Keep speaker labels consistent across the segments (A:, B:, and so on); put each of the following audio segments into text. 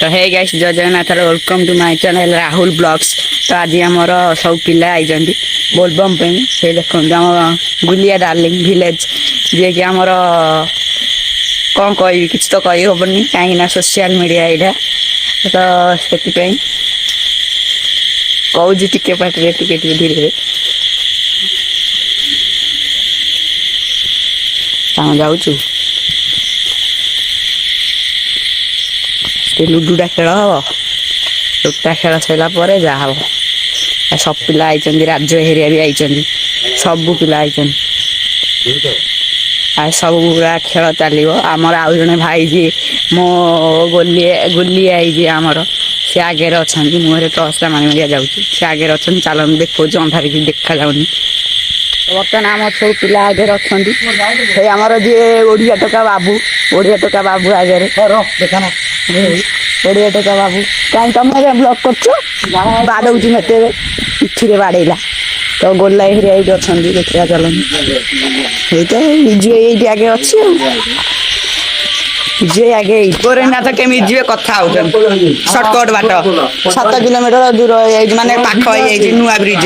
A: तो hey guys जय Jagannath welcome to my channel Rahul blogs. तो आज आमर सब पिला आई बोलबम से देखो आम गुलिया डार्लिंग विलेज जी कि आमर कौन कह कि तो कही हेनी कहीं सोशल मीडिया यहाँ तो से कौच टिके पाटे टिके धीरे जाऊँ लुडुटा खेल हम लुडुटा खेल सरला जहाँ हम सब पिला आई राज हेरिया भी आई सब पिला आई सब पूरा खेल चलो आमर आउ जड़े भाई जी मो गुली आई आमर सी आगे अच्छा मुहर टर्चटा मारी मारिया जाऊँ सी आगे अच्छा चल देखो अंधार की देखा जाऊनी बर्तमान आम सब पिला आगे अच्छा आमर जी ओडिया टोका बाबू आगे देखा ओडिया टोका बाबू कहीं तुम ब्लॉक कर बाड़े मत पिठी बाड़ेला तो गोला हेरिया ये अच्छा देखा चल विजु ये आगे अच्छी विजय आगे गोरेनाथ केमी जी कथा सर्टकट बाट 7 किलोमीटर दूर माने पाख नुआ ब्रिज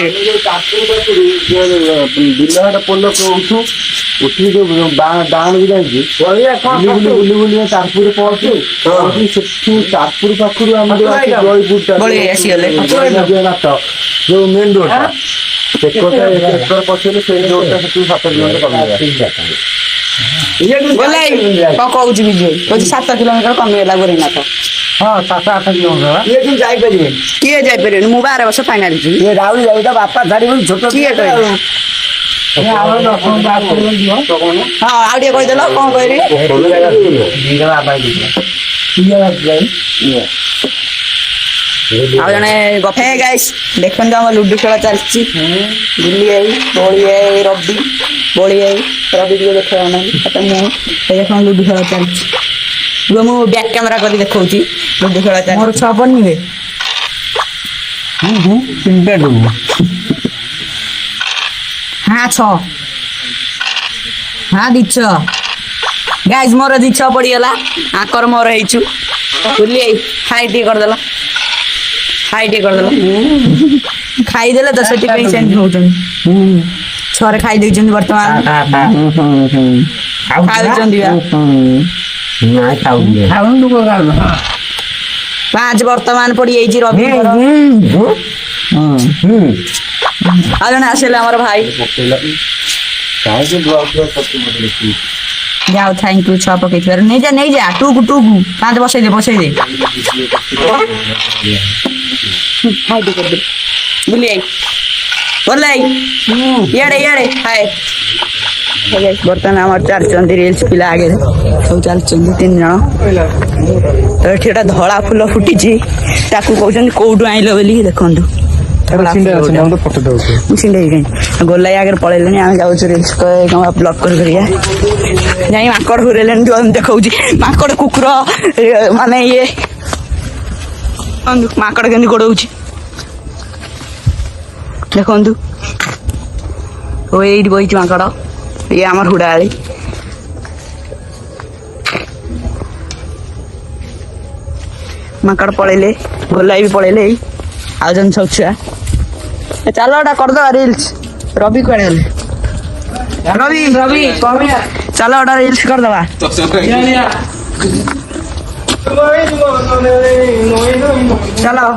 B: उठी जो डाण भी जाइए बुली बुली चारपुर पहुंचे चारपुर पाखर जो मेन रोड पछे से रोड 7 किलोमीटर
A: कहूँ विजय 7 किलोमीटर कमिगला गोरेनाथ
B: हाँ 7-8 किलोमीटर
A: ये जापर किए जापर मु 12 वर्ष फाइनाल
B: राहुल जाऊ बापा छाड़ी छोट
A: हाँ आगे कहीदेल कौन कह जने गफे गाइस देखो आम लुडु खेल चलती गुली आई बड़ी आई रवि बड़ी आई रवि भी देख देख लुडु खेल चलती मु बैक कैमेरा कर देखा लुडु खेल चल मोर 6 बनी हाँ 6 हाँ दीछ गाइस मोर दीछ पड़गला आकर मोर हो बुली हाई टे करदेल हाई टे करदेल खाईदे तो से सेंट हो छे खाई देछन वर्तमान पाँच वर्तमान पड़ी रवि आ जने आसले आमर भाई जाओ थैंक यू 6 पकई नहीं जा टूकू 5 बसई दे हाय दे कर दे बुली बोले याड़े हाय बर्तमान आम चलती रिल्स पिला आगे सब चलती 3 जन तो ये धला फुल फुटी कहते कौटू आइल बोली देखु गोला आगे पलैले आम जाऊँ रिल्स ब्लॉक कर जाई माकड़ हुरेले देखा माकड़ कुकुर माने ये माकड़ के गोड़ देखु ये बही माकड़ ये आमर हुड़ाड़ी माकड़ पलैले गोला भी पलैले आउ जन सब छुआ चलो एटा करद रिल्स रवि कड़े रवि चलो एटा रिल्स करदवा चलो।